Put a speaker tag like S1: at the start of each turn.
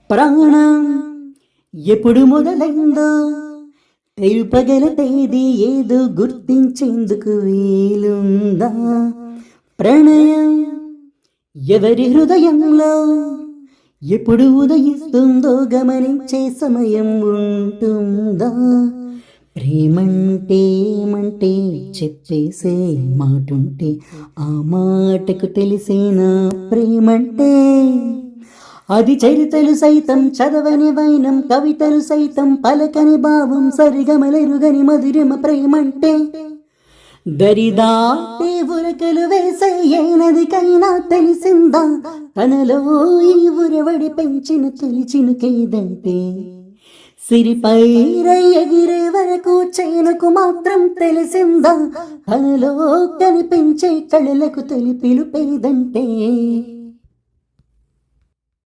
S1: ప్రాణం ఎప్పుడు మొదలైందో తెలుపగల తేదీ ఏదో గుర్తించేందుకు వీలుందా? ప్రణయం ఎవరి హృదయంలో ఎప్పుడు ఉదయిస్తుందో గమనించే సమయం ఉంటుందా? ప్రేమంటే ఏమంటే చెప్పేసే మాటుంటే ఆ మాటకు తెలిసేనా ప్రేమంటే? అది చరితలు సైతం చదవని వైనం, కవితలు సైతం పలకని భావం, సరిగమలెరుగని మధురిమ ప్రేమంటే. దరిదాటే ఉరకలు వేసే ఏ నదికైనా తెలిసిందా తనలో ఈ ఉరవడి పెంచిన తొలి చినుకేదంటే? సిరిపైరై ఎగిరే వరకు చేనుకు మాత్రం తెలిసిందా తనలో కనిపించే కళలకు తొలి పిలుపేదంటే?